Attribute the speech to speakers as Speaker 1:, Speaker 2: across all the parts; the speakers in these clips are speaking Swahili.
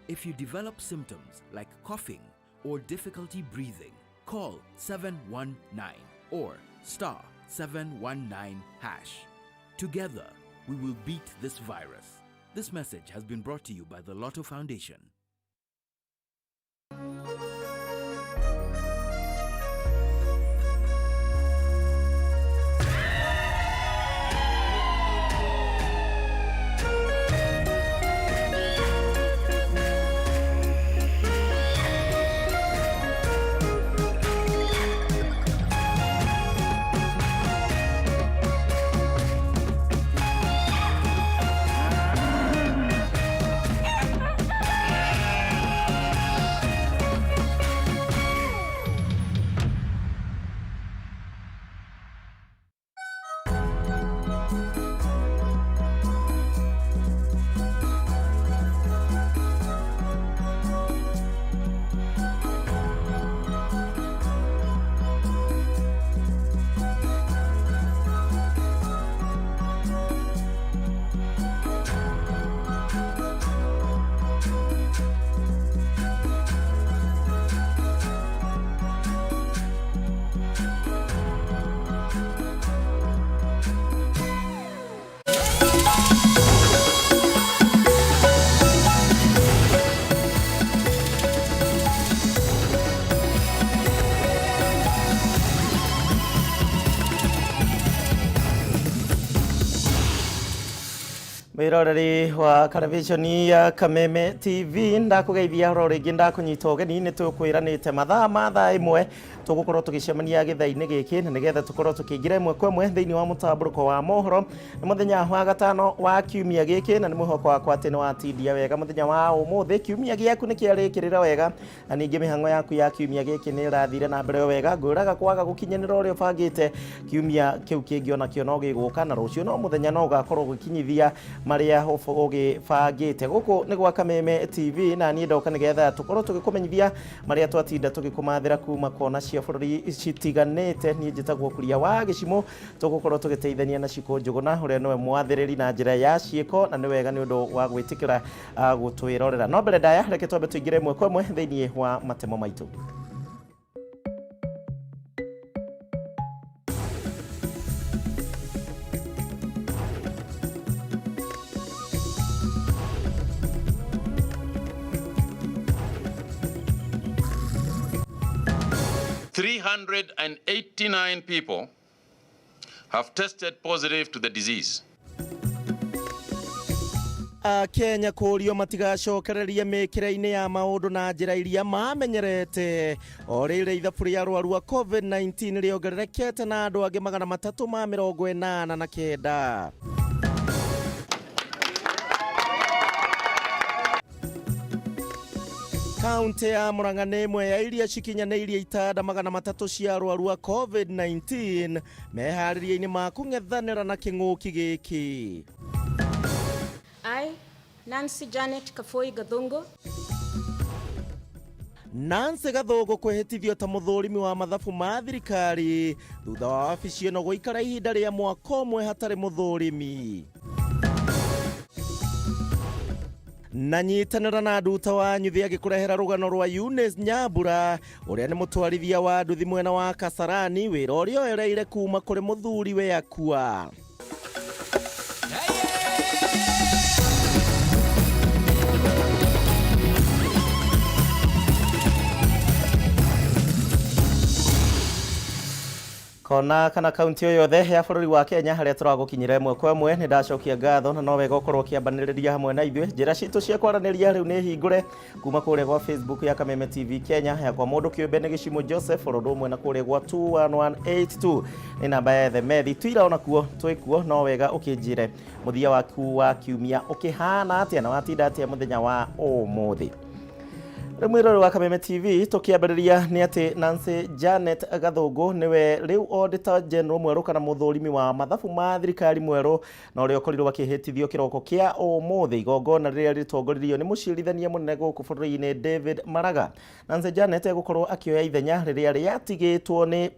Speaker 1: If you develop symptoms like coughing or difficulty breathing, call 719 or *719#. Together, we will beat this virus. This message has been brought to you by the Lotto Foundation.
Speaker 2: Miroreri wa televishoni ya Kameme TV ndakugeithia horo ringi ndakunyita ugeni ni tukwiranite mathaa imwe tugukorwo tugicemania githaini giki na nigetha tukorwo tukiingira imwe kwa imwe thiini wa mutamburuko wa mohoro ni muthenya wa gatano wa kiumia giki na ni muhoko wakwa ati ni watindia wega muthenya wa umuthi kiumia giaku ni kiarikirira wega na ningi mihango yaku ya kiumia giki ni irathire na mbere wega nguraga kwaga gukinyanira uria bangite kiumia kiu kingi ona kio no giguka na rucio no muthenya no gakorwo gukinyithia maria bangite guku ni gwa Kameme TV na ni ndoka nigetha tukorwo tugikumenyithia maria twatinda tugikumathira kuma kona cia bururi citiganite ni njitagwo kuria wa gicimo tugukorwo tugiteithania na ciko njuguna uria nowe mwathiriri na njira ya ciiko na ni wega ni undu wa gwitikira gutwirorera no mbere ndaya reke twambe tuingire imwe kwa imwe thiini wa matemo maitu.
Speaker 3: $389 people have tested positive to the disease.
Speaker 2: Kenya kurio matigacokereria mikira-ini ya maundu na njira iria mamenyerete orire ithabu ria arwaru wa COVID-19 riongererekete na andu angi 389. Kaunti ya Murang'a nĩ ĩmwe ya iria cikinyanĩirie itanda 300 cia arwaru a COVID-19 meharĩria-inĩ ma kũng'ethanĩra na kĩng'ũki gĩkĩ.
Speaker 4: I, Nancy Janet Kafoi Gathungu.
Speaker 2: Nancy Gathungu kwĩhĩtithio ta mũthũrimi wa mathabu ma thirikari thutha wa wabici ĩno gũikara ihinda rĩa mwaka ũmwe hatarĩ mũthũrimi. Na nyitanira na nduta wa nyuthi agikurehera rugano rwa Eunice Nyambura uria ni mutwarithia wa nduthi mwena wa Kasarani wira uria oereire kuma kuri muthuri we akua. Kona kana kaunti yothe ya bururi wa Kenya haria turagukinyira imwe kwa imwe ni ndacokia ngatho na no wega ukorwo kiambaniriria hamwe na ithwe njira citu cia kwaraniria riu ni hingure kuma kuria gwa Facebook ya Kameme TV Kenya ya kwa mundu kiumbe ni Gicimo Joseph orodo umwe na kuria gwa 21182 ni namba ya the methi twira ona kuo twikuo no wega ukinjire muthia waku wa kiumia ukihana atia na watinda atia muthenya wa umuthi. Mwirori wa Kameme TV tukiambiriria ni ati Nancy Janet Gathungu niwe riu Auditor General mweru kana muthurimi wa mathabu ma thirikari mweru na uria ukorirwo akihitithio kiroko kia umuthi igongona riria ritongoririo ni mucirithania munene guku bururi-ini David Maraga. Nancy Janet egukorwo akioya ithenya riria riatigitwo ni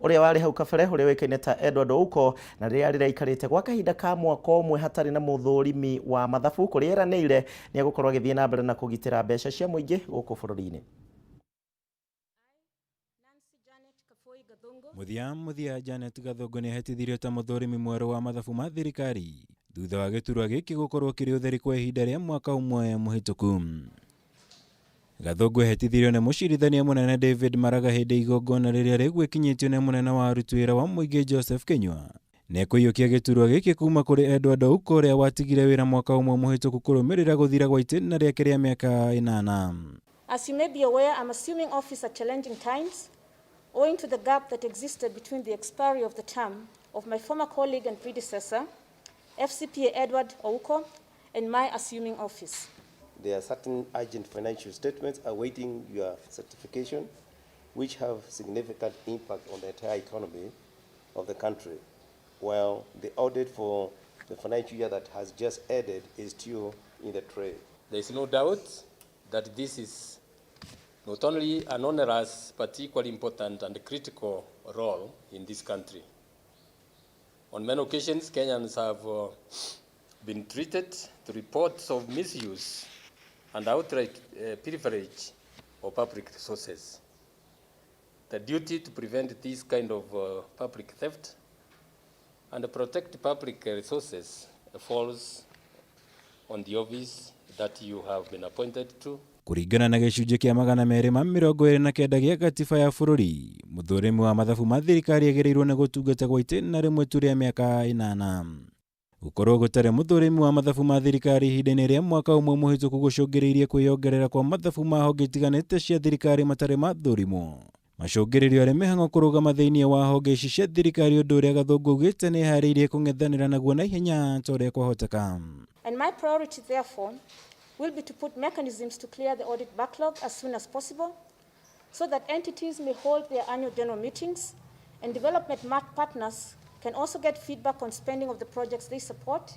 Speaker 2: uria wari hau kabere uria wikaine ta Edward Ouko na riria riraikarite gwa kahinda ka mwaka umwe hatari na muthurimi wa mathabu kuria eranire ni egukorwo agithie na mbere na kugitira mbeca cia muingi guku bururi-ini.
Speaker 5: Muthia Janet Gathungu ni ahetithirio ta muthurimi mweru wa mathabu ma thirikari thutha wa giturwa giki gukorwo kiri utheri kwa ihinda ria mwaka umwe muhituku. Gathungu ehetithirio ni mucirithania munene David Maraga hindi igongona riria rigwikinyitio ni munene wa aruti wira wa muingi Joseph Kinyua nekuiyukia giturwa giki kuma kuri Edward Ouko uria watigire wira mwaka umwe muhituku kurumirira guthira gwa itena riake ria miaka 8.
Speaker 4: As you may be aware, I'm assuming office at challenging times, owing to the gap that existed between the expiry of the term of my former colleague and predecessor, FCPA Edward Ouko, and my assuming office.
Speaker 6: There are certain urgent financial statements awaiting your certification, which have significant impact on the entire economy of the country, while the audit for the financial year that has just ended is still in the tray.
Speaker 7: There is no doubt that this is not only an onerous but equally important and critical role in this country. On many occasions, Kenyans have been treated to reports of misuse and outright privilege of public resources. The duty to prevent this kind of public theft and protect public resources falls on the office that you have been appointed to.
Speaker 5: Kuringana na gicunjĩ kia 229 gia gatiba ya bururi, muthurimi wa mathabu ma thirikari agirirwo ni gutungata gwa itena rimwe tu ria miaka 8. Gukorwo gutare muthurimi wa mathabu ma thirikari ihinda-ini ria mwaka umwe muhituku gucungiriirie kwiyongerera kwa mathabu ma honge itiganite cia thirikari matari mathurimwo. Macungiririo aria mihang'o kurugama thiini wa honge ici cia thirikari undu uria Gathungu augite ni harĩirie kung'ethanĩra naguo na ihenya ta uria kwahoteka.
Speaker 4: And my priority therefore will be to put mechanisms to clear the audit backlog as soon as possible so that entities may hold their annual general meetings and development partners can also get feedback on spending of the projects they support.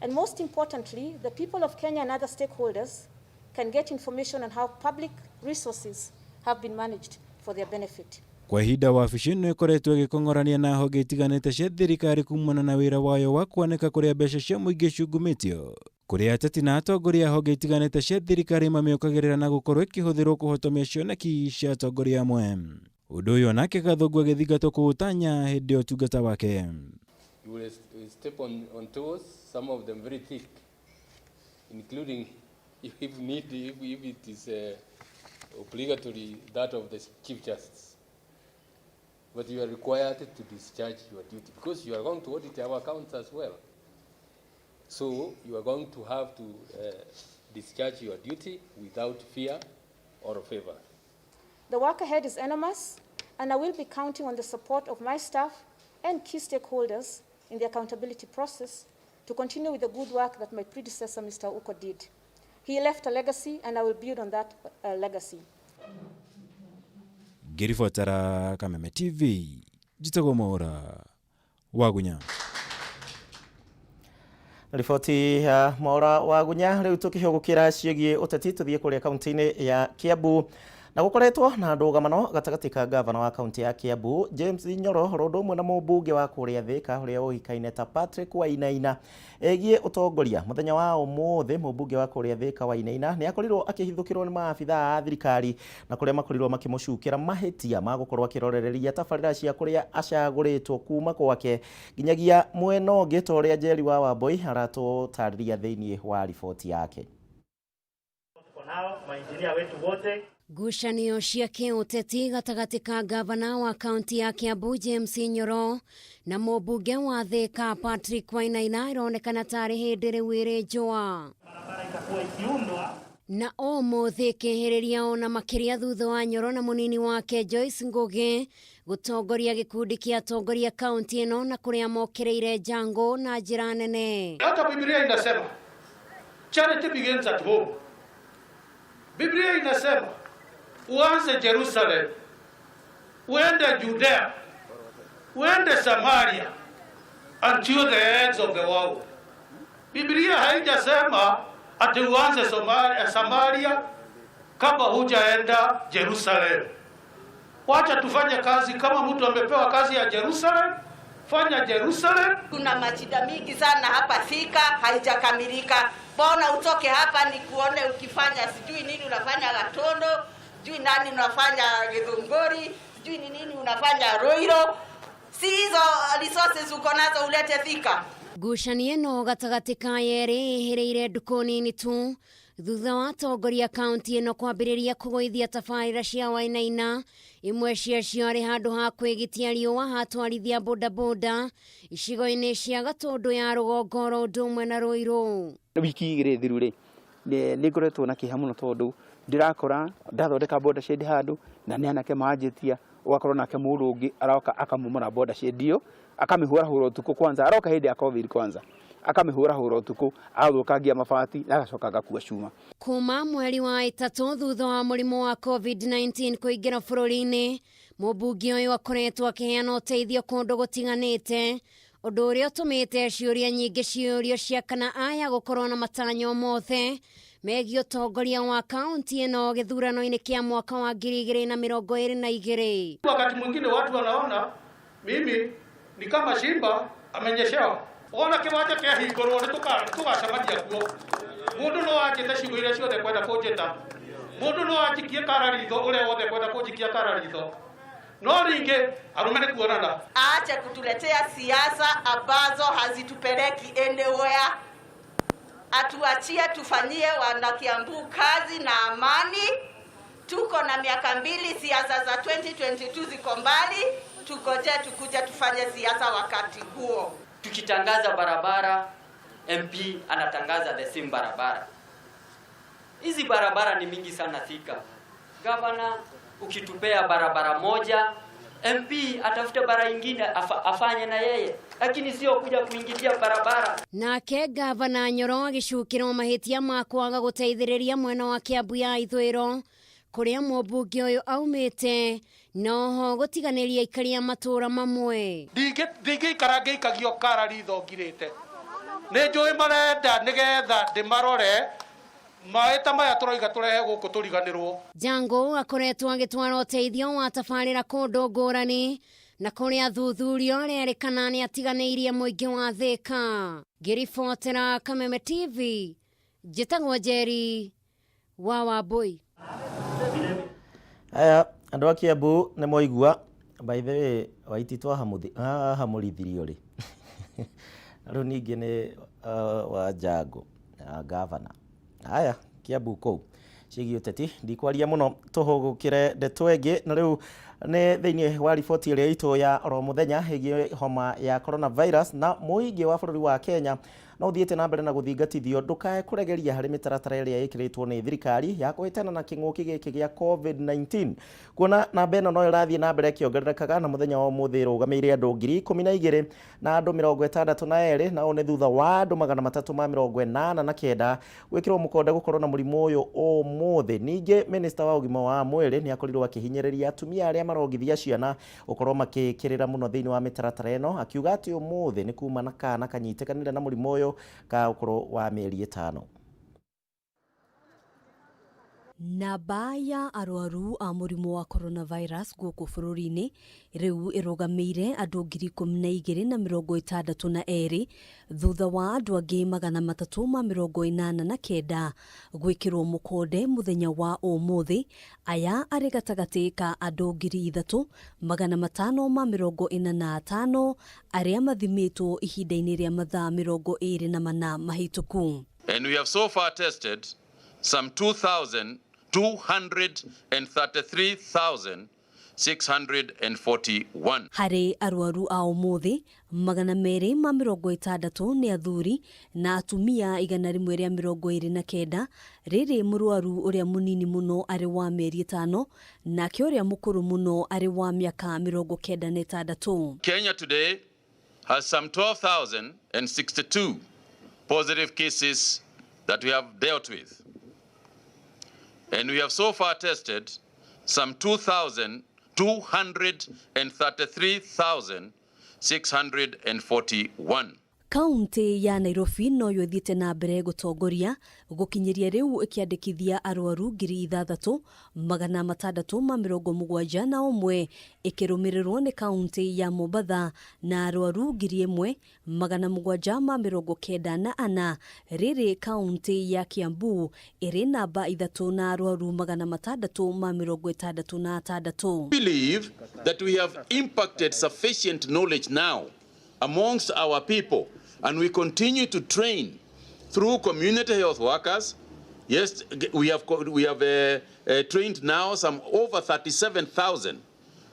Speaker 4: And most importantly, the people of Kenya and other stakeholders can get information on how public resources have been managed for their benefit.
Speaker 5: Kwa ihinda wabici ĩno ĩkoretwo ĩgĩkong'orania na honge itiganĩte cia thirikari kumana na wĩra wayo wa kwanĩka kũrĩa mbeca cia mũingĩ ciungumĩtio. Kũrĩa ateti na atongoria a honge itiganĩte cia thirikari mamĩũkagĩrĩra na gũkorwo ĩkĩhũthĩrwo kũhotomia cioneki cia atongoria amwe. Ũndũ ũyũ nake Gathungu agĩthingatwo kũũtanya hĩndĩ ya ũtungata wake.
Speaker 7: You will step on toes, some of them very thick, including if it is obligatory that of the Chief Justice. But you are required to discharge your duty because you are going to audit our accounts as well. So you are going to have to discharge your duty without fear or favor.
Speaker 4: The work ahead is enormous, and I will be counting on the support of my staff and key stakeholders in the accountability process to continue with the good work that my predecessor, Mr. Ouko, did. He left a legacy, and I will build on that legacy.
Speaker 5: Ngiribotera Kameme TV, njitagwo Mwaura Wagunya.
Speaker 2: Riboti ya Mwaura Wagunya riu tukihugukira ciegie uteti tuthie kuria kaunti-ini ya Kiambu na gukoretwo na ndũgamano gatagati ka gavana wa kaunti ya Kiambu James Nyoro rondo mwe na mũmbunge wa kuria Thika uria ũhikaine ta Patrick Wainaina egie utongoria muthenya wa ũmũthĩ. Mũmbunge wa kuria Thika Wainaina ni akorirwo akihithukirwo ni maabitha a thirikari na kuria makorirwo makimũcukĩra mahitia ma gukorwo akirorereria tabarĩra cia kuria acagũrĩtwo kuma gwake nginyagia mwena ũngĩ ta ũrĩa Njeri wa Wambui aratũtarĩria thĩinĩ wa riboti yake.
Speaker 8: Nao mainjinia wetu wote.
Speaker 9: Ngucanio cia kiũteti gatagati ka gavana wa kaunti ya Kiambu James Nyoro na mũmbunge wa Thika Patrick Wainaina ironekana tarĩ hĩndĩ rĩu ĩrĩ njũa.
Speaker 8: Barabara itakuwa ikiundwa
Speaker 9: na ũmũthĩ kĩhĩrĩria ona makĩria thutha wa Nyoro na mũnini wake Joyce Ngugi gutongoria gikundi kia atongoria kaunti ĩno na kũrĩa mokĩrĩire jango na njĩra nene.
Speaker 8: Hata Biblia inasema charity begins at home.
Speaker 10: Biblia inasema uanze Jerusalem, uende Judea, uende Samaria, until the ends of the world. Biblia haijasema ati uanze Samaria kama hujaenda Jerusalem. Wacha tufanye kazi, kama mtu amepewa kazi ya Jerusalem, fanya Jerusalem.
Speaker 11: Kuna mashida mingi sana hapa Thika, haijakamilika. Bona utoke hapa ni kuone ukifanya sijui nini unafanya Gatondo, sijui nani unafanya Githunguri, sijui ni nini unafanya Roiro. Si hizo resources uko nazo ulete Thika.
Speaker 9: Ngucanio ĩno gatagatĩ ka yerĩ ĩhĩrĩire ndukũ nini tu thutha wa atongoria kaunti ĩno kwambĩrĩria kũgũithia tabarĩra cia Wainaina, imwe ciacio arĩ handũ ha kwĩgitia riũa hatwarithia bodaboda icigo-inĩ cia Gatũndũ ya rũgongo ro ũndũ ũmwe na Rũirũ.
Speaker 12: Wiki igĩrĩ thiru rĩ nĩ ngoretwo na kĩeha mũno tondũ ndirakora ndathondeka boda shed handũ na nĩ anake manjĩtia ugakorwo nake mũndũ ũngĩ aroka akamumora boda shed iyo akamihura hura utuku kwanza aroka hindi ya COVID kwanza akamihura hura utuku athũkangia mabati na agacoka agakua cuma.
Speaker 9: Kuma mweri wa ĩtatũ thutha wa mũrimũ wa COVID-19 kũingĩra bũrũri-inĩ, mũmbunge ũyũ akoretwo akĩheana ũteithio kũndũ gũtiganĩte, ũndũ ũrĩa ũtũmĩte ciũria nyingĩ ciũrio cia kana aya gũkorwo na matanyo mothe megiĩ ũtongoria wa kaunti ĩno gĩthurano-inĩ kĩa mwaka wa 2022.
Speaker 10: Wakati mwingine watu wanaona mimi ni kama Simba amenyeshewa. Ona kiwanja kia hingũrwo nĩ tũgacamagia kuo. Mũndũ no anjĩte ciugo iria ciothe kwenda kũnjĩta. Mũndũ no anjikie kararitho ũrĩa wothe kwenda kũnjikia kararitho. No rĩngĩ arume nĩ kuonana.
Speaker 11: Aache kutuletea siasa ambazo hazitupeleki anywhere. Atuachie tufanyie wana Kiambu kazi na amani. Tuko na miaka 2, siasa za 2022 ziko mbali. Tukoje tukuje tufanye siasa wakati huo.
Speaker 13: Tukitangaza barabara, MP anatangaza the same barabara. Hizi barabara ni mingi sana Thika. Gavana ukitupea barabara moja, MP atafute bara nyingine afanye na yeye, lakini sio kuja kuingilia barabara.
Speaker 9: Nake gavana Nyoro agĩcukĩrwo mahĩtia ma kwaga gũteithĩrĩria mwena wa Kiambu ya ithũĩro kuria mũmbunge ũyũ aumĩte, noho gũtiganĩria ikaria matũra mamwe.
Speaker 10: Ndingĩikara ngĩikagio kararitho ngirĩte. Nĩ njũĩ marenda nĩgetha ndĩmarore maeta maya tũroiga tũrehe gũkũ tũriganĩrwo.
Speaker 9: Jango akoretwo agĩtwara ũteithio wa tabarĩra kũndũ ngũrani na kũrĩa athuthuria rĩerĩkana nĩ atiganĩirie mũingĩ wa Thika. Ngĩribotera Kameme TV, njĩtagwo Njeri wa Wambui.
Speaker 2: Aya andũ a Kiambu nĩ moigua by the way waititwo hamũrithirio rĩ. Rĩu ningĩ nĩ wa Jango gavana. Aya Kiambu kũu ciĩgiĩ ũteti ndikwaria mũno tũhũgũkĩre ndeto ĩngĩ na rĩu nĩ thĩinĩ wa riboti ĩrĩa itũ ya oro mũthenya ĩgiĩ homa ya coronavirus na mũingĩ wa bũrũri wa Kenya no thiĩte na mbere na gũthingatithio ndũkae kũregeria harĩ mĩtaratara ĩrĩa ĩkĩrĩtwo nĩ thirikari ya kũhĩtana na kĩng'ũki gĩkĩ gĩa COVID-19. Kuona namba ĩno no ĩrathiĩ na mbere ĩkĩongererekaga na mũthenya wa ũmũthĩ ĩrũgamĩire andũ 12,000 na andũ 62 nao nĩ thutha wa andũ 389 gwĩkĩrwo mũkonde gũkorwo na mũrimũ ũyũ ũmũthĩ. Ningĩ minista wa ũgima wa mwĩrĩ nĩ akorirwo akĩhinyĩrĩria atumia arĩa marongithia ciana gũkorwo makĩkĩrĩra mũno thĩinĩ wa mĩtaratara ĩno, akiuga atĩ ũmũthĩ nĩ kuma na kana kanyitĩkanĩre na mũrimũ ũyũ ka ũkũrũ wa mĩeri 5.
Speaker 14: Namba ya arwaru a mũrimũ wa coronavirus gũkũ bũrũri-inĩ rĩu ĩrũgamĩire andũ 12,062 thutha wa andũ angĩ 389 gwĩkĩrwo mũkonde mũthenya wa ũmũthĩ. Aya arĩ gatagatĩ ka andũ 3,545 arĩa mathimĩtwo ihinda-inĩ rĩa mathaa 24 mahĩtũku.
Speaker 3: And we have so far tested some 2,233,641.
Speaker 14: Harĩ arwaru a ũmũthĩ 260 nĩ athuri na atumia 129. Rĩrĩ mũrwaru ũrĩa mũnini mũno arĩ wa mĩeri 5 nake ũrĩa mũkũrũ mũno arĩ wa mĩaka 96.
Speaker 3: Kenya today has some 12,062 positive cases that we have dealt with. And we have so far tested some 233,641.
Speaker 14: Kaunti ya Nairobi no yo thiete na mbere gutongoria gukinyiria riu ikiandikithia arwaru 6,671 na umwe ikirumirirwo ni kaunti ya Mombasa na arwaru 1,794 riri kaunti ya Kiambu iri namba 3 na arwaru 666.
Speaker 3: Believe that we have impacted sufficient knowledge now amongst our people, and we continue to train through community health workers. Yes, we have trained now some over 37,000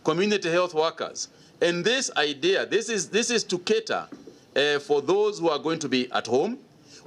Speaker 3: community health workers. And this idea, this is to cater for those who are going to be at home.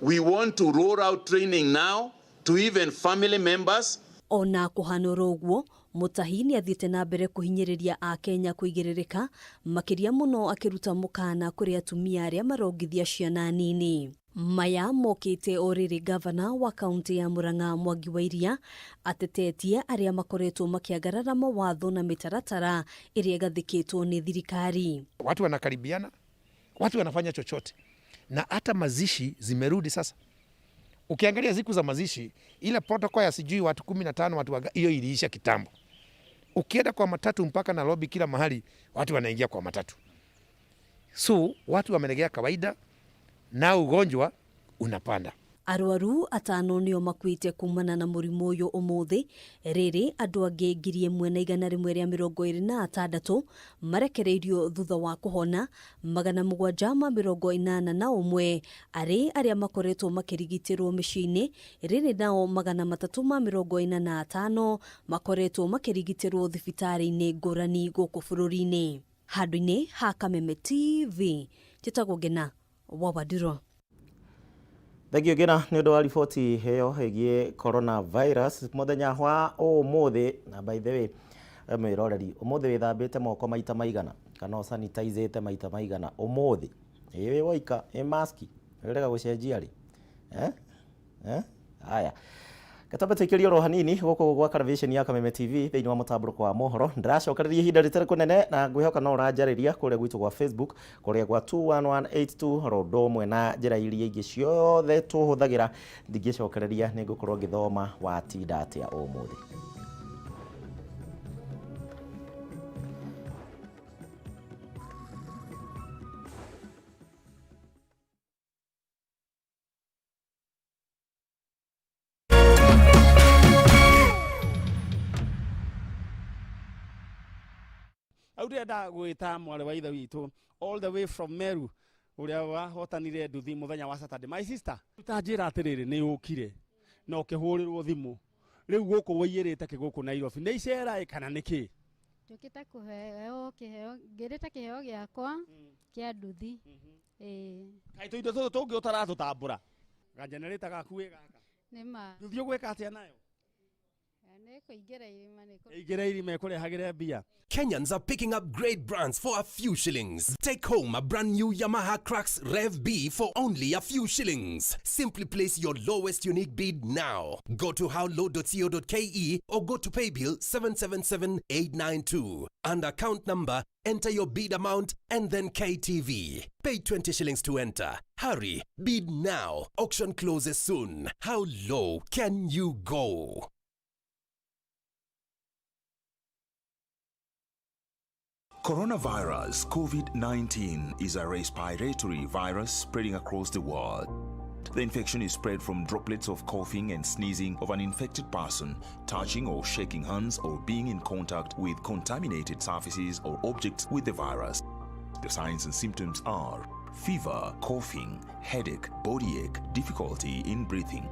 Speaker 3: We want to roll out training now to even family members.
Speaker 14: Ona kuhanora uguo Mutahi ni athiete na mbere kuhinyiriria a Kenya kuigiririka makiria muno akiruta mukana kuri atumia aria marongithia ciana nini. Maya mokite oriri gavana wa kaunti ya Murang'a Mwangi wa Iria atetetie aria makoretwo makiagarara mawatho na mitaratara iria gathikitwo ni thirikari.
Speaker 15: Watu wanakaribiana, watu wanafanya chochote, na hata mazishi zimerudi sasa. Ukiangalia siku za mazishi, ile protocol ya sijui watu 15 watu hiyo iliisha kitambo. Ukienda kwa matatu mpaka na lobby kila mahali watu wanaingia kwa matatu. So watu wamenegea kawaida na ugonjwa unapanda.
Speaker 14: Arwaru atano nio makuite kumana na murimu uyu umuthi riri andu angi 1,126 marekereirio thutha wa kuhona 781 aria makoretwo makirigitirwo micini riri nao 345 makoretwo makirigitirwo thibitari-ini ngurani guku bururi-ini. Handu-ini ha Kameme TV Njitagwo Ngina Wawadiro.
Speaker 2: Thegio Ngina ni undu wa riboti heyo hegie coronavirus muthenya wa umuthi. Na by the way mwiroreri umuthi withambite moko maita maigana kana sanitizete maita maigana umuthi wi woika mask rega gucenjia ri haya Kataba tekirio ro hanini goko gwa television ya Kameme TV thini wa mutambuko wa mohoro ndiracokereria ihinda ritari kunene na ngwihoka no ranjariria kuria gwitu gwa Facebook kuria gwa 21182 rodo mwe na njira iria ingi ciothe tuhuthagira ndigĩcokereria ni ngukorwo ngithoma wa tidati ya umuthi.
Speaker 16: Aurenda gwita mwale wa ithe witu all the way from Meru uria wahotanire nduthi muthenya wa Saturday. My sister utanjira atiriri ni ukire na ukihurirwo thimu riu guku waiyirite kiguku Nairobi ni icera kana niki
Speaker 17: tukita kuheo kiheo ngirita kiheo giakwa kia nduthi
Speaker 16: kai tu indo tu tungi utaratutambura ga generator gaku wi gaka
Speaker 17: nima
Speaker 16: nduthi ugwika atia nayo
Speaker 18: Kenyans are picking up great brands for a few shillings. Take home a brand new Yamaha Crux Rev B for only a few shillings. Simply place your lowest unique bid now. Go to howlow.co.ke or go to paybill 777892. And account number, enter your bid amount and then KTV. Pay 20 shillings to enter. Hurry, bid now. Auction closes soon. How low can you go?
Speaker 19: Coronavirus COVID-19 is a respiratory virus spreading across the world. The infection is spread from droplets of coughing and sneezing of an infected person, touching or shaking hands or being in contact with contaminated surfaces or objects with the virus. The signs and symptoms are fever, coughing, headache, body ache, difficulty in breathing.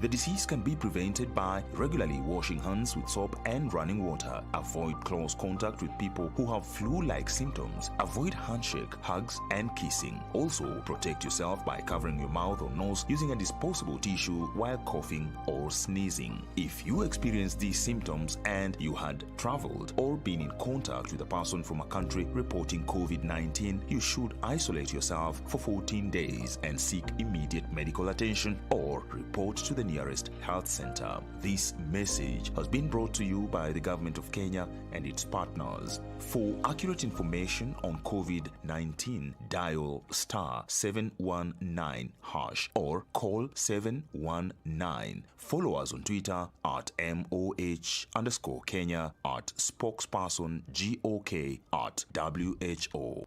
Speaker 19: The disease can be prevented by regularly washing hands with soap and running water. Avoid close contact with people who have flu-like symptoms. Avoid handshake, hugs, and kissing. Also, protect yourself by covering your mouth or nose using a disposable tissue while coughing or sneezing. If you experience these symptoms and you had traveled or been in contact with a person from a country reporting COVID-19, you should isolate yourself for 14 days and seek immediate medical attention or report to the nearest health center. This message has been brought to you by the Government of Kenya and its partners. For accurate information on COVID-19, dial *719# or call 719. Follow us on Twitter at MOH_Kenya, at spokesperson GOK, at WHO.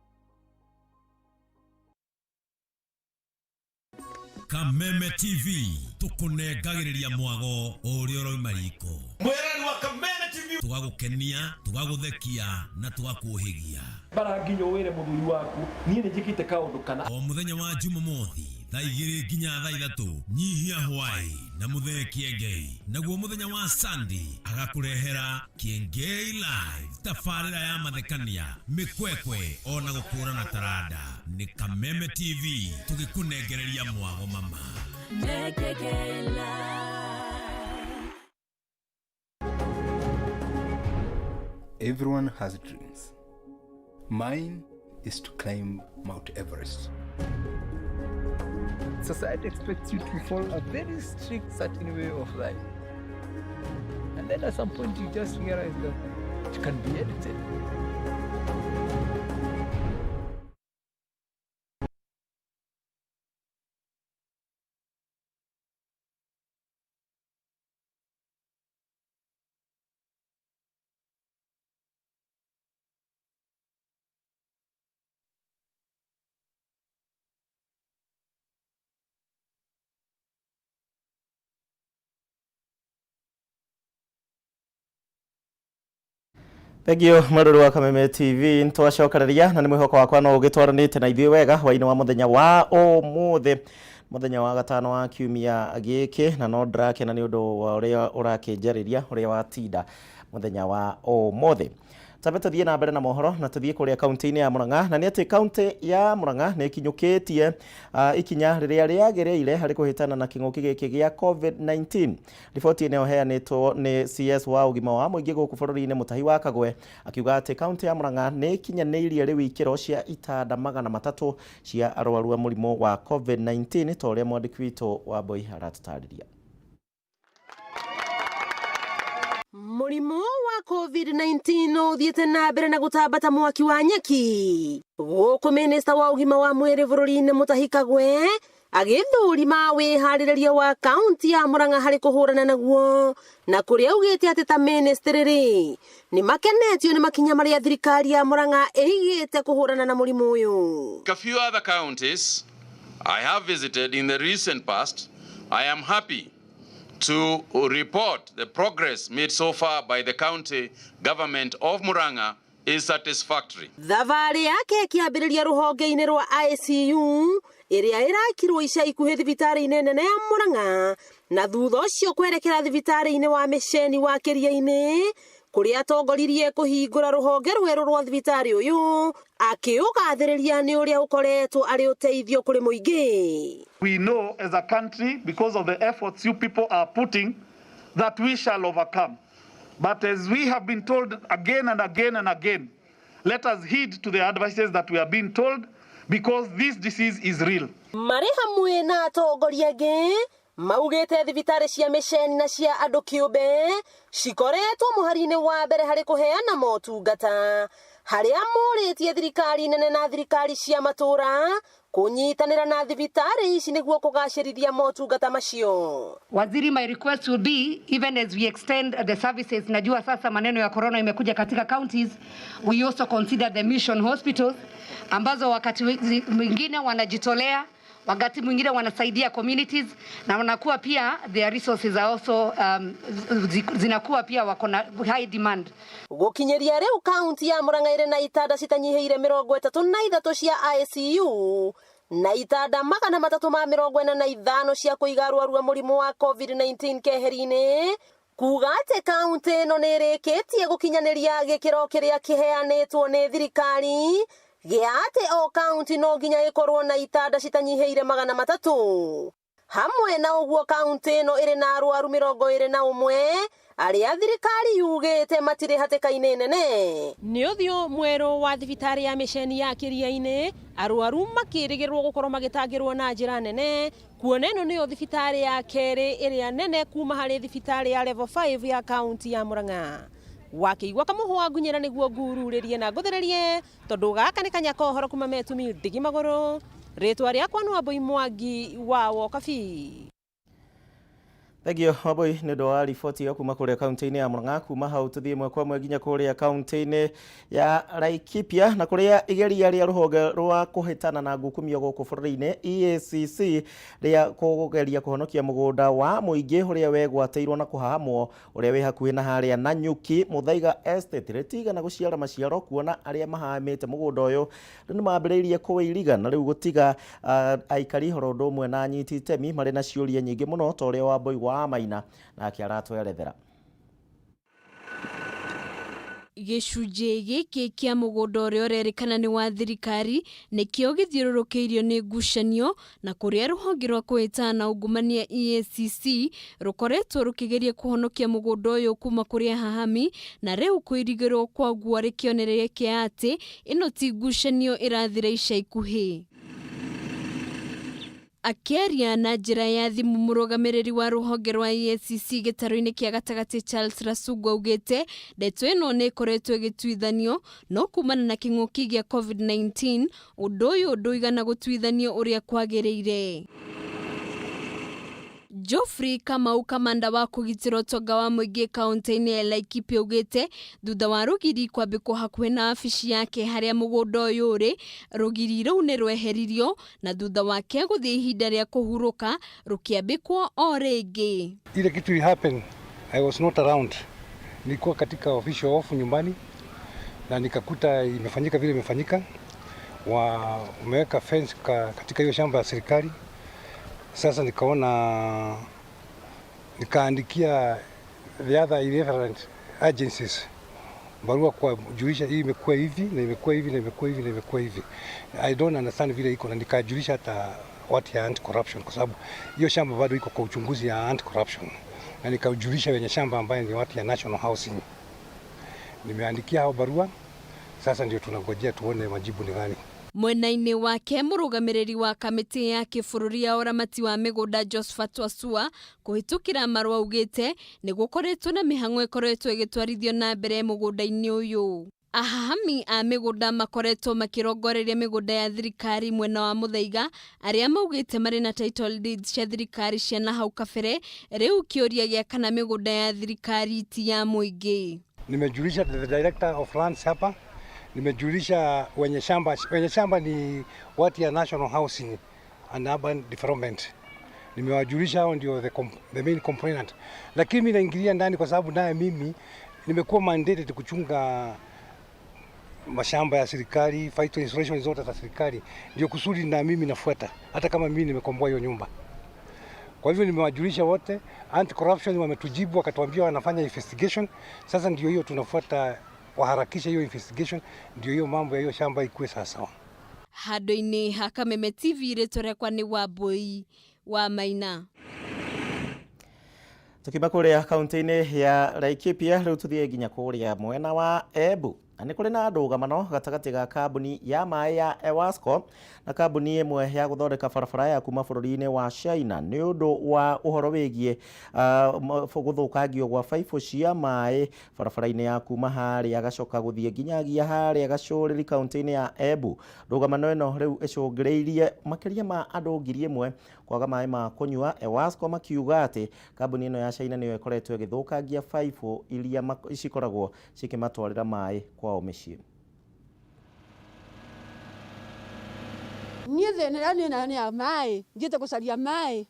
Speaker 20: Kameme TV tukunengagiriria mwago uri oroimariko mwerani wa Kameme TV tugagukenia tugaguthekia na tugakuhigia
Speaker 21: baranginyo wire muthuri waku nie njikite kaundu kana
Speaker 20: o muthenya wa Jumamothi thaa 2 nginya thaa 3 nyihia hwai na muthee Kiengei naguo muthenya wa Sunday agakurehera Kiengei live tafarira ya mathekania mikwekwe ona gukura na tarada ni Kameme TV tugikunengereria mwago mama
Speaker 22: Everyone has dreams. Mine is to climb Mount Everest. Society expects you to follow a very strict certain way of life. And then at some point you just realize that it can be edited.
Speaker 2: Thegio maruru wa Kameme TV ntwacokereria na ni mwihoko wakwa no ugitwaranite na ithuĩ wega hwaini wa muthenya wa ũmũthĩ muthenya wa gatano wa kiumia gĩkĩ na no ndrakena nĩ ũndũ wa ũrĩa ũrakĩnjarĩria ũrĩa watinda muthenya wa ũmũthĩ. Tabe tuthie na mbere na mohoro na tuthie kuria kaunti-inĩ ya Murang'a na nĩ atĩ kaunti ya Murang'a nĩ kinyũkĩtie ikinya rĩrĩa rĩagĩrĩire harĩ kũhĩtana na kĩng'ũki gĩkĩ gĩa COVID-19. Riboti ĩno heanĩtwo nĩ CS wa ũgima wa mũingĩ gũkũ bũrũri-inĩ Mũtahi wa Kagwe akiuga atĩ kaunti ya Murang'a nĩ kinyanĩirie rĩu ikĩro cia itanda 300 cia arwaru a mũrimũ wa COVID-19 ta ũrĩa mwandĩki witũ wa Boy aratũtarĩria.
Speaker 23: Mũrimũ wa COVID-19 uthiĩte na mbere na gũtambata mwaki wa nyeki. Gũkũ minista wa ũgima wa mwĩrĩ bũrũri-inĩ Mũtahi Kagwe agĩthũrima wĩharĩrĩria wa kaunti ya Murang'a harĩ kũhũrana naguo na kũrĩa augĩte atĩ ta ministry nĩ makenetio nĩ makinya marĩa thirikari ya Murang'a ĩigĩte kũhũrana na mũrimũ ũyũ.
Speaker 3: A few other counties I have visited in the recent past. I am happy to report the progress made so far by the county government of Murang'a is satisfactory.
Speaker 23: Thabarĩ yake ĩkĩambĩrĩria rũhonge-inĩ rwa ICU ĩrĩa ĩrakirwo ica ikuhĩ thibitarĩ-inĩ nene ya Murang'a na thutha ũcio kwerekera thibitarĩ-inĩ wa Mĩceni wa Kĩria-inĩ kũrĩa atongoririe kũhingũra rũhonge rwerũ rwa thibitarĩ ũyũ akĩũgathĩrĩria nĩ ũrĩa ũkoretwo arĩ ũteithio kũrĩ mũingĩ.
Speaker 10: We know as a country, because of the efforts you people are putting, that we shall overcome. But as we have been told again and again and again, let us heed to the advices that we are being told, because this disease is real.
Speaker 23: Marĩ hamwe na atongoria angĩ maugĩte thibitarĩ cia Mĩceni na cia andũ kĩũmbe cikoretwo mũhari-inĩ wa mbere harĩ kũheana motungata, harĩa morĩtie thirikari nene na thirikari cia matũra kunyitanĩra na thibitarĩ ici nĩguo kũgacĩrithia motungata macio.
Speaker 24: Waziri, my request will be, even as we extend the services, najua sasa maneno ya corona imekuja katika counties, we also consider the mission hospitals ambazo wakati mwingine wanajitolea, wakati mwingine wanasaidia communities na wanakuwa pia their resources are also zinakuwa pia wako na high demand.
Speaker 23: Gũkinyĩria rĩu kaunti ya Murang'a ĩrĩ na itanda citanyihĩire 33 cia ICU na itanda 345 cia kũiga arwaru a mũrimũ wa COVID-19 keheri-inĩ, kuga atĩ kaunti ĩno nĩ ĩrĩkĩtie gũkinyanĩria gĩkĩro kĩrĩa kĩheanĩtwo nĩ thirikari gĩa atĩ o kaunti no nginya ĩkorwo na itanda citanyihĩire 300. Hamwe na ũguo kaunti ĩno ĩrĩ na arwaru 21 aria thirikari yugite matire hatikaine nene. Ni uthio mwero wa thibitari ya misheni ya Kiria-ini arwaru makirigirwo gukorwo magitangirwo na njira nene, kuona ino niyo thibitari ya keri iria nene kuma hari thibitari ya level 5 ya kaunti ya Murang'a. Wakiigwa kamuhwa ngunyira niguo ngururirie na nguthererie tondu gaka ni kanyako horo kuma metumi ndigi maguru. Ritwa riakwa no Aboi Mwangi wa Wokabi.
Speaker 2: Thegio Aboi nĩ ũndũ wa riboti yo kuma kũrĩa kaunti-inĩ ya Murang'a. Kuma hau tũthiĩ ĩmwe kwa ĩmwe nginya kũrĩa kaunti-inĩ ya Laikipia, na kũrĩa igeria rĩa rũhonge rwa kũhĩtana na ngukumio gũkũ bũrũri-inĩ EACC rĩa kũgeria kũhonokia mũgũnda wa mũingĩ ũrĩa wegwatĩirwo na kũhahamwo ũrĩa wĩ hakuhĩ na harĩa Nanyuki Muthaiga Estate rĩtigana gũciara maciaro, kuona arĩa mahamĩte mũgũnda ũyũ nĩ mambĩrĩirie kũwĩiriga na rĩu gũtiga aikari horo ũndũ ũmwe na anyiti itemi marĩ na ciũria nyingĩ mũno ta ũrĩa wa Aboi wa Maina na akiaratwerethera.
Speaker 23: Gicunjĩ gĩkĩ kĩa mũgũnda ũrĩa ũrerĩkana nĩ wa thirikari nĩkĩo gĩthiũrũrũkĩirio nĩ ngucanio, na kũrĩa rũhonge rwa kũhĩtana na ungumania EACC rũkoretwo rũkĩgeria kũhonokia mũgũnda ũyũ kuma kũrĩ hahami, na rĩu kũirigĩrwo kwaguo arĩ kĩonereria kĩa atĩ ĩno ti ngucanio ĩrathira ica ikuhĩ. Akĩaria na njĩra ya thimũ mũrũgamĩrĩri wa rũhonge rwa EACC gĩtarũ-inĩ kĩa gatagatĩ Charles Rasugu augĩte ndeto ĩno nĩ ĩkoretwo ĩgĩtuithanio, no kumana na kĩng'ũki gĩa COVID-19 ũndũ ũyũ ndũigana gũtuithanio ũrĩa kwagĩrĩire. Geoffrey Kamau, kamanda wa kũgitĩra ũtonga wa mũingĩ kaunti-inĩ ya Laikipia augĩte thutha wa rũgiri kwambĩkwo hakuhĩ na abici yake harĩa mũgũnda ũyũ ũrĩ, rũgiri rũu nĩ rweheririo na thutha wake gũthiĩ ihinda rĩa kũhurũka rũkĩambĩkwo o rĩngĩ.
Speaker 1: Ile kitu happen, I was not around. Nilikuwa katika official off nyumbani na nikakuta imefanyika vile imefanyika. Wameweka fence katika hiyo shamba ya serikali. Sasa nikaandikia the other irrelevant agencies barua kwa julisha hii imekuwa hivi na imekuwa hivi na imekuwa hivi na imekuwa hivi. I don't understand vile iko, na nikajulisha hata watu ya anti corruption kwa sababu hiyo shamba bado iko kwa uchunguzi ya anti corruption, na nikajulisha wenye shamba ambaye ni watu ya National Housing. Nimeandikia hao barua, sasa ndio tunangojea tuone majibu ni gani.
Speaker 23: Mwena-inĩ wake mũrũgamĩrĩri wa kamĩtĩ ya kĩbũrũri ya ũramati wa mĩgũnda Josephat Wasua kũhĩtũkĩra marũa augĩte nĩ gũkoretwo na mĩhang'o ĩkoretwo ĩgĩtwarithio na mbere mũgũnda-inĩ ũyũ. Ahahami a mĩgũnda makoretwo makĩrongoreria mĩgũnda ya thirikari mwena wa Muthaiga, arĩa maugĩte marĩ na title deeds cia thirikari cia na hau kabere, rĩu kĩũria gĩa kana mĩgũnda ya thirikari ti ya mũingĩ.
Speaker 1: Nimejulisha the director of lands hapa, nimejulisha wenye shamba ni watu ya National Housing and Urban Development. Nimewajulisha hao ndio the main complainant. Lakini mimi naingilia ndani kwa sababu naye mimi nimekuwa mandated kuchunga mashamba ya serikali, fight installation zote za serikali. Ndio kusudi na mimi nafuata hata kama mimi nimekomboa hiyo nyumba. Kwa hivyo nimewajulisha wote, anti corruption wametujibu wakatuambia wanafanya investigation. Sasa ndio hiyo tunafuata, waharakisha hiyo investigation, ndio hiyo mambo ya hiyo shamba ikuwe sawa.
Speaker 23: Handũ-inĩ ha Kameme TV rĩtũrekwa nĩ wa Aboi wa Maina.
Speaker 2: Tukiuma kũrĩa kaunti-inĩ ya Laikipia rĩu tuthiĩ nginya kũrĩa mwena wa Embu. Nĩ kũrĩ na ndũgamano gatagatĩ ga kambuni ya maĩ ya Ewasco na kambuni ĩmwe ya gũthondeka barabara ya kuma bũrũri-inĩ wa China nĩ ũndũ wa ũhoro wĩgiĩ gũthũkangio gwa baibũ cia maĩ barabara-inĩ ya kuma harĩa gacoka gũthiĩ nginyagia harĩa Gacũrĩri kaunti-inĩ ya Embu. Ndũgamano ĩno rĩu ĩcũngĩrĩirie makĩria ma andũ 1,000 kwaga maĩ ma kũnyua. Ewasco makiuga atĩ kambuni ĩno ya China nĩyo ĩkoretwo ĩgĩthũkangia baibũ iria cikoragwo cikĩmatwarĩra maĩ kwao mĩciĩ.
Speaker 4: Niĩ thĩna nĩ ya maĩ, thiĩte gũcaria maĩ,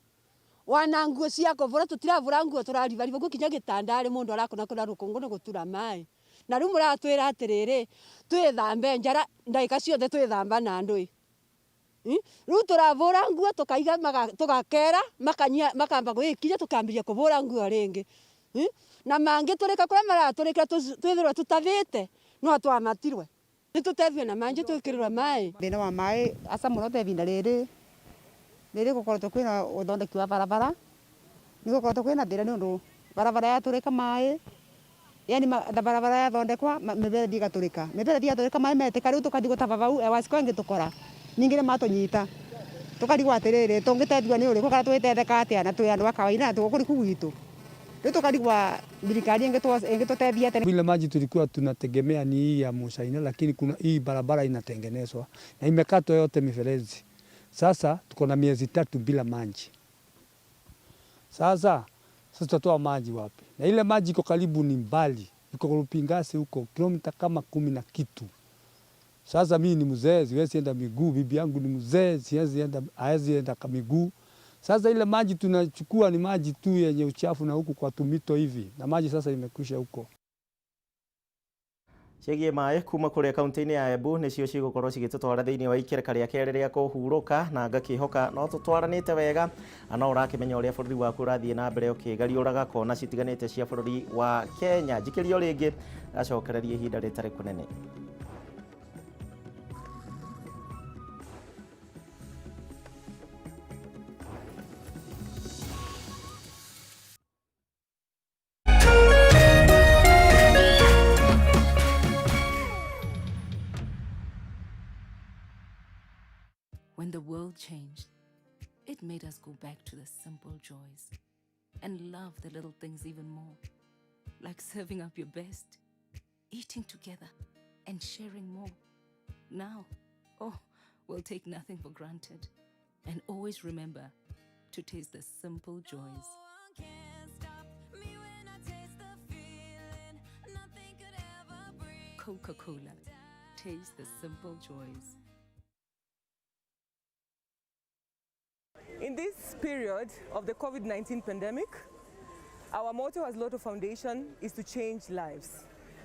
Speaker 4: wana nguo cia kũvũra, tũtiravũra nguo tũrarivariva gũkinya gĩtandarĩ mũndũ arakona kũna rũkũngũ nĩ gũtura maĩ. Na rĩu mũratwĩra atĩrĩrĩ twĩthambe njara ndagĩka ciothe twĩthamba na ndũĩ. Rĩu tũravũra nguo tũkaiga tũgakera makamba gwĩkinya tũkambĩria kũvũra nguo rĩngĩ. Na mangĩ tũrĩka kũrĩa maratũrĩka twĩthĩrwo tũtathĩte no twamatirwe. Nĩtũtethio na mangĩ twĩkĩrĩrwo maĩ.
Speaker 6: Thĩna wa maĩ aca mũno ta ivinda rĩrĩ gũkoretwo kwĩna ũthondeki wa barabara, nĩ gũkoretwo kwĩna thĩna nĩ ũndũ barabara yaturika mai yani barabara yathondekwa miberethi igaturika miberethi yaturika mai metika riu tukathi gutababau ewasiko ingitukora ningire matunyita tukarigwa atiriri tungitethwa ni uriku kana twitetheka atia na twi andu a kawaida na tukuriku gwitu riu tukarigwa thirikari ingitutethia tena.
Speaker 5: Vile maji tulikuwa tunategemea ni hii ya Musaina, lakini kuna hii barabara inatengenezwa na imekatwa yote mifereji. Sasa tuko na miezi 3 bila maji. Sasa tutatoa maji wapi? Na ile maji iko karibu ni mbali, iko Rupingasi huko kilomita kama 10 na kitu. Sasa mimi ni mzee, siwezi enda miguu, bibi yangu ni mzee, haezi enda kwa miguu. Sasa ile maji tunachukua ni maji tu yenye uchafu na huku kwa tumito hivi. Na maji sasa imekwisha huko.
Speaker 2: Ciĩgiĩ maĩ kuma kũrĩa kaunti-inĩ ya Embu nĩcio cigũkorwo cigĩtũtwara thĩinĩ wa ikereka rĩa kerĩ rĩa kũhurũka na ngakĩhoka no tũtwaranĩte wega no ũrakĩmenya ũrĩa bũrũri waku ũrathiĩ na mbere ũkĩgariũraga kona citiganĩte cia bũrũri wa Kenya. Njikĩrio rĩngĩ acokererie ihinda rĩtarĩ kũnene.
Speaker 7: When the world changed, it made us go back to the simple joys and love the little things even more, like serving up your best, eating together, and sharing more. Now, we'll take nothing for granted and always remember to taste the simple joys. Coca-Cola, taste the simple joys.
Speaker 8: In this period of the COVID-19 pandemic, our motto as Lotto Foundation is to change lives.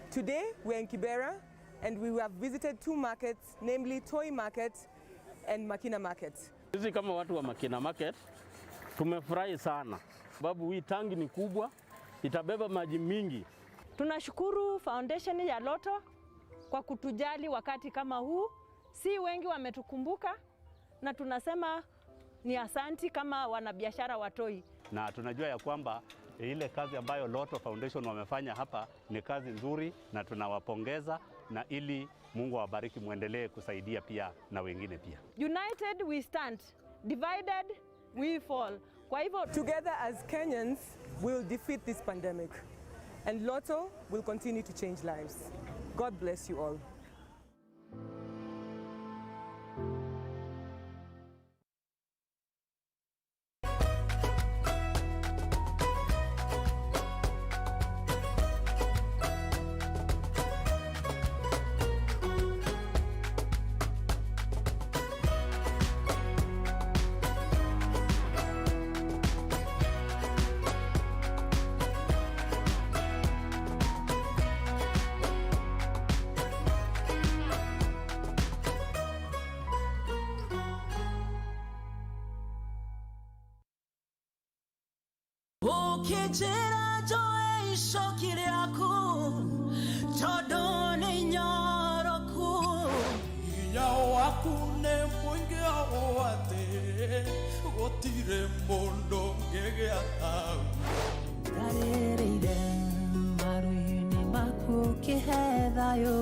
Speaker 8: Today, we're in Kibera and we have visited 2 markets, namely Toy Market and Makina Market.
Speaker 12: Sisi kama watu wa Makina Market, tumefurahi sana. Sababu hii tangi ni kubwa, itabeba maji mingi.
Speaker 25: Tunashukuru foundation ya Lotto kwa kutujali wakati kama huu. Si wengi wametukumbuka na tunasema ni asanti kama wanabiashara wa Toi.
Speaker 12: Na tunajua ya kwamba ile kazi ambayo Lotto Foundation wamefanya hapa ni kazi nzuri na tunawapongeza, na ili Mungu awabariki muendelee kusaidia pia na wengine pia.
Speaker 25: United we stand, divided we fall. Kwa hivyo
Speaker 8: together as Kenyans we'll defeat this pandemic and Lotto will continue to change lives. God bless you all.
Speaker 26: Ukijira joe ishoki ryaku todo ni nyoroku
Speaker 27: inya waku ne mwingi awate gotire mondo ngegea tau
Speaker 26: Rarereire maruini maku kihethayo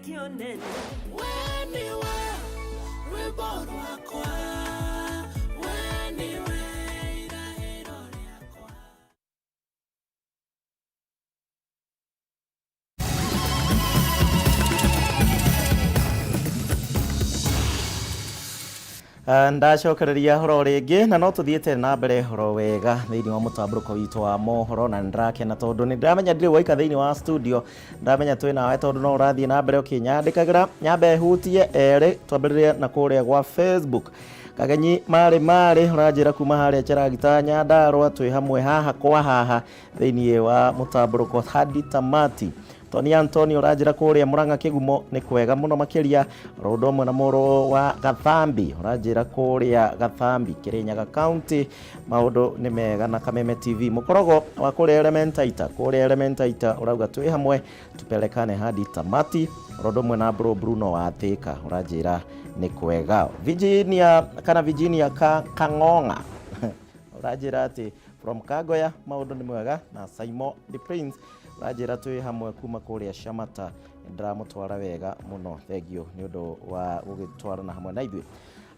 Speaker 26: Kionene weniwe rwimbo rwakwa weniwe irahiro ryakwa.
Speaker 2: Ndacokereria horo ringi na no tuthiete na mbere horo wega thiini wa mutamburuko witu wa mohoro na ndrakena tondu ni ndamenya ndiri waika thiini wa studio ndamenya twi nawe tondu no urathie na mbere ukinyandikagira nyambe hutie eri twambiririe na kuria gwa Facebook kagenyi mari uranjira kuma haria Cheragita Nyandarua twi hamwe haha kwa haha thiini wa mutamburuko hadi tamati Tony Antonio rajira kuria Muranga Kigumo ni kwega muno makiria rodomwe na moro wa Gathambi rajira kuria Gathambi Kirinyaga County maundu ni mega na Kameme TV mukorogo wa kuria Elementaita urauga twi hamwe tupelekane hadi tamati rodomwe na bro Bruno wa Thika rajira ni kwega Virginia Kangonga rajira ati from Kagoya maundu ni mwega na Saimo the Prince rajira twi hamwe kuma kuria Shamata ndramutwara wega muno thegio ni undu wa gugitwarana hamwe na ithuĩ.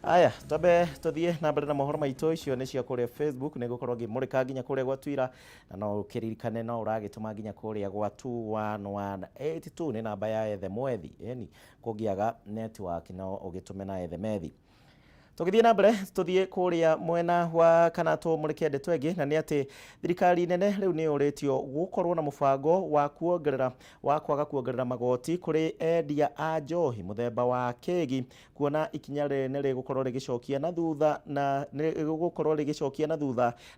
Speaker 2: Aya tobe tuthie na mbere na mohoro maitũ icio ni cia kuria Facebook ni gukorwo ngimurika nginya kuria gwa Twitter na no kiririkane no uragituma nginya kuria gwa 21182 ni namba ya Ethe Mwethi yani kugiaga network no ugitume na Ethe Methi. Tugithie na mbere tuthie kuria mwena wa kana tumurike ndeto ĩngĩ na nĩ ati thirikari nene rĩu nĩ ũrĩtio gũkorwo na mũbango wa kwaga kuongerera magoti kũrĩ endia a njohi mũthemba wa kegi kuona ikinya nĩ rĩgũkorwo rĩgĩcokia na thutha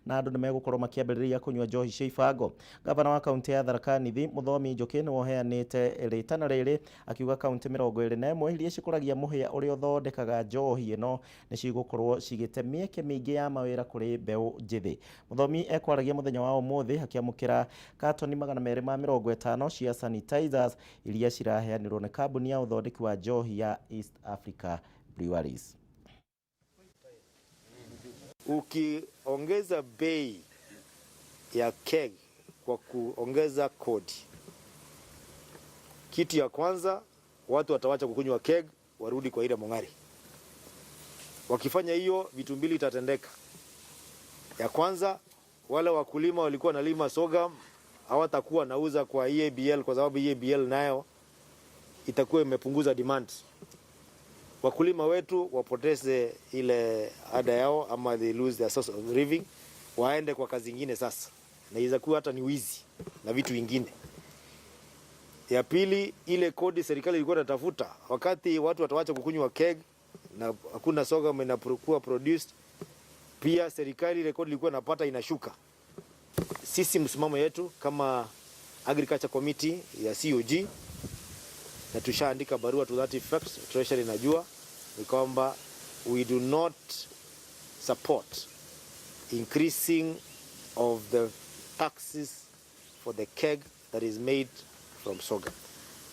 Speaker 2: na andũ nĩ megũkorwo makĩambĩrĩria kũnyua njohi cia ibango. Gavana wa kaunti ya Tharaka Nithi Mũthomi Njoki nĩ woheanĩte rĩtana rĩrĩ akiuga kaunti 21 iria cikũragia mũhĩa ũrĩa ũthondekaga njohi ĩno nĩ cigũkorwo cigĩte mĩeke mĩingĩ ya mawĩra kũrĩ mbeũ njĩthĩ. Mũthomi ekwaragia mũthenya wa ũmũthĩ akĩamũkĩra katoni 250 cia sanitizers iria ciraheanirwo nĩ kambuni ya ũthondeki wa njohi ya East Africa Breweries.
Speaker 9: Ukiongeza bei ya keg kwa kuongeza kodi, kitu ya kwanza watu watawacha kukunywa keg warudi kwa ile mongari. Wakifanya hiyo vitu mbili itatendeka. Ya kwanza wale wakulima walikuwa nalima sorghum hawatakuwa nauza kwa EABL kwa sababu EABL nayo itakuwa imepunguza demand. Wakulima wetu wapoteze ile ada yao ama they lose their source of living, waende kwa kazi nyingine sasa. Na izakuwa hata ni wizi na vitu vingine. Ya pili ile kodi serikali ilikuwa inatafuta wakati watu watawacha kukunywa keg na hakuna sorghum inapokuwa produced, pia serikali ile kodi ilikuwa inapata inashuka. Sisi msimamo yetu kama Agriculture Committee ya COG na tushaandika barua to that effect, Treasury inajua ni kwamba we do not support increasing of the taxes for the keg that is made from sorghum.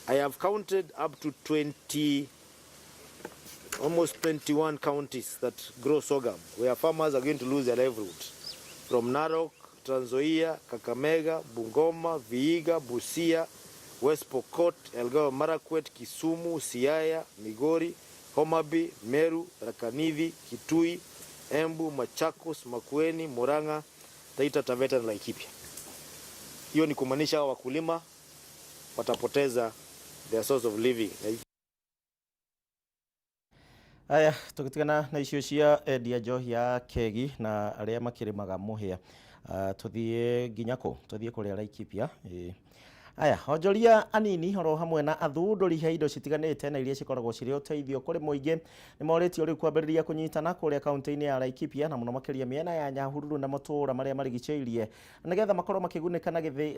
Speaker 9: I have counted up to almost 21 counties that grow sorghum where farmers are going to lose their livelihood. From Narok, Trans Nzoia, Kakamega, Bungoma, Vihiga, Busia, West Pokot, Elgeyo Marakwet, Kisumu, Siaya, Migori, Homa Bay, Meru, Tharaka Nithi, Kitui, Embu, Machakos, Makueni, Murang'a, Taita Taveta na Laikipia. Hiyo ni kumaanisha wakulima watapoteza their source of living.
Speaker 2: Aya tukitigana na icio cia endia njohi ya kegi na aria makirimaga muhia tuthie nginyako tuthie kuria Laikipia. Aya onjoria anini horo hamwe na athunduri ha indo citiganite na iria cikoragwo cirĩ ũteithio kũrĩ mũingĩ nĩ moritio rĩu kwambĩrĩria kũnyitana kũrĩa kaunti-inĩ ya Laikipia na mũno makĩria mĩena ya Nyahururu na matũũra marĩa marigicĩirie nĩgetha makorwo makĩgunĩka